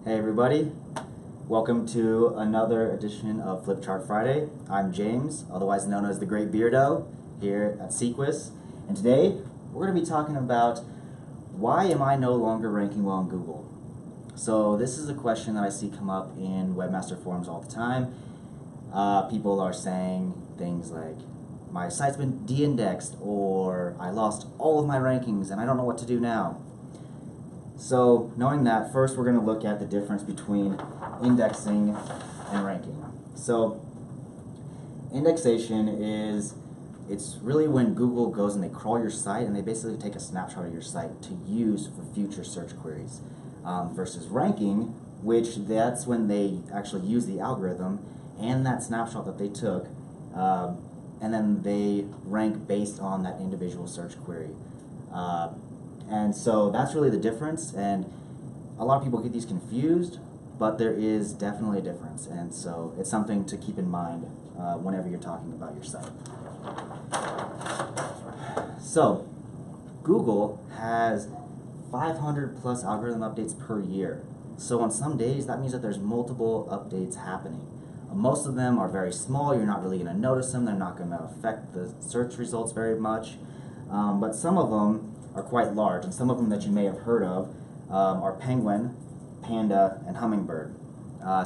Hey everybody, welcome to another edition of Flip Chart Friday. I'm James, otherwise known as the Great Beardo, here at Sequis, and today we're going to be talking about why am I no longer ranking well in Google. So this is a question that I see come up in webmaster forums all the time. People are saying things like, my site's been de-indexed, or I lost all of my rankings and I don't know what to do now. So knowing that, first we're going to look at the difference between indexing and ranking. So indexation it's really when Google goes and they crawl your site and they basically take a snapshot of your site to use for future search queries. Versus ranking, which that's when they actually use the algorithm and that snapshot that they took, and then they rank based on that individual search query. And so that's really the difference, and a lot of people get these confused, but there is definitely a difference, and so it's something to keep in mind whenever you're talking about your site. So Google has 500 plus algorithm updates per year. So on some days that means that there's multiple updates happening. Most of them are very small, you're not really going to notice them, they're not going to affect the search results very much, but some of them are quite large, and some of them that you may have heard of are Penguin, Panda, and Hummingbird.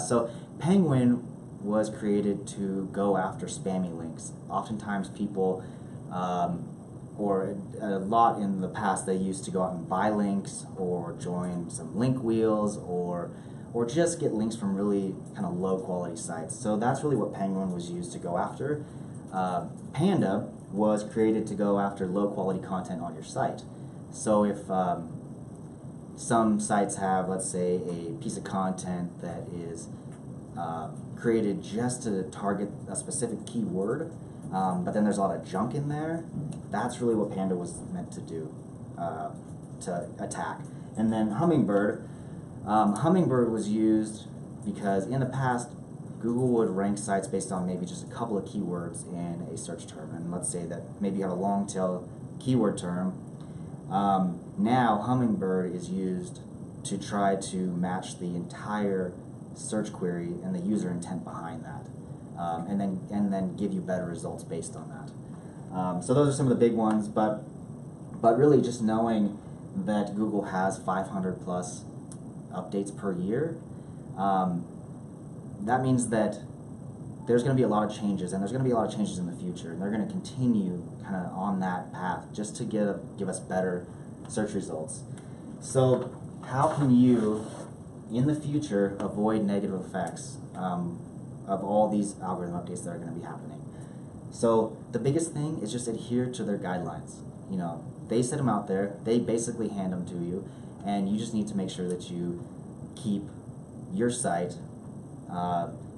So Penguin was created to go after spammy links. Oftentimes people, or a lot in the past, they used to go out and buy links or join some link wheels or just get links from really kind of low quality sites. So that's really what Penguin was used to go after. Panda was created to go after low quality content on your site. So if some sites have, let's say, a piece of content that is created just to target a specific keyword, but then there's a lot of junk in there, that's really what Panda was meant to do, to attack. And then Hummingbird was used because in the past Google would rank sites based on maybe just a couple of keywords in a search term, and let's say that maybe you have a long tail keyword term. Now Hummingbird is used to try to match the entire search query and the user intent behind that, and then give you better results based on that. So those are some of the big ones, but really just knowing that Google has 500 plus updates per year, that means that there's going to be a lot of changes, and there's going to be a lot of changes in the future, and they're going to continue kind of on that path just to give us better search results. So how can you, in the future, avoid negative effects of all these algorithm updates that are going to be happening? So the biggest thing is just adhere to their guidelines. You know, they set them out there, they basically hand them to you, and you just need to make sure that you keep your site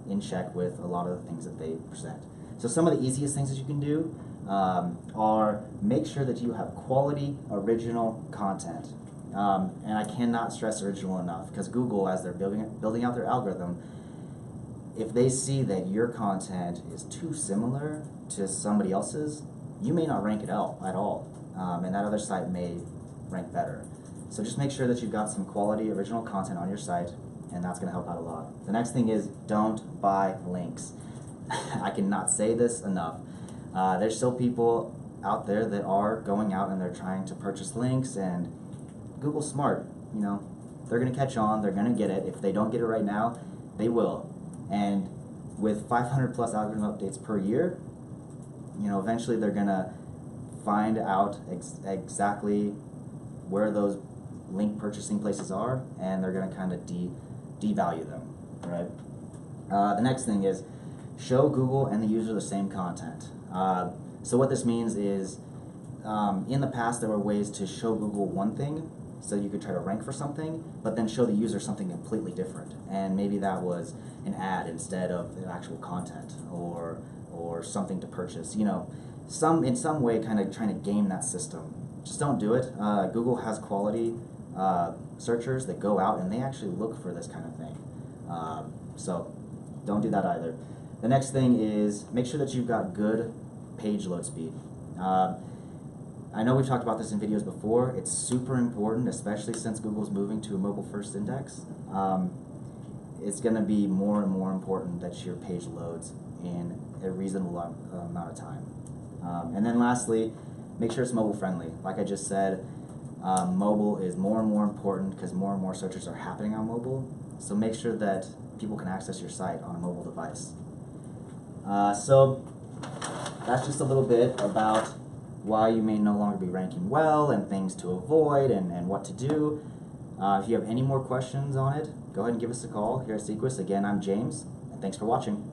in check with a lot of the things that they present. So some of the easiest things that you can do are make sure that you have quality original content. And I cannot stress original enough, because Google, as they're building out their algorithm, if they see that your content is too similar to somebody else's, you may not rank it out at all, and that other site may rank better. So just make sure that you've got some quality original content on your site, and that's going to help out a lot. The next thing is don't buy links. I cannot say this enough. There's still people out there that are going out and they're trying to purchase links, and Google's smart. You know, they're going to catch on, they're going to get it. If they don't get it right now, they will. And with 500 plus algorithm updates per year, you know, eventually they're going to find out exactly where those link purchasing places are, and they're going to kind of devalue them, right? The next thing is show Google and the user the same content. So what this means is, in the past there were ways to show Google one thing, so you could try to rank for something, but then show the user something completely different, and maybe that was an ad instead of the actual content, or something to purchase. You know, in some way, kind of trying to game that system. Just don't do it. Google has quality searchers that go out and they actually look for this kind of thing. So don't do that either. The next thing is make sure that you've got good page load speed. I know we've talked about this in videos before. It's super important, especially since Google's moving to a mobile first index. it's going to be more and more important that your page loads in a reasonable amount of time. And then lastly, make sure it's mobile friendly. Like I just said, mobile is more and more important because more and more searches are happening on mobile. So make sure that people can access your site on a mobile device. So that's just a little bit about why you may no longer be ranking well and things to avoid and what to do. If you have any more questions on it, go ahead and give us a call here at Sequus. Again, I'm James, and thanks for watching.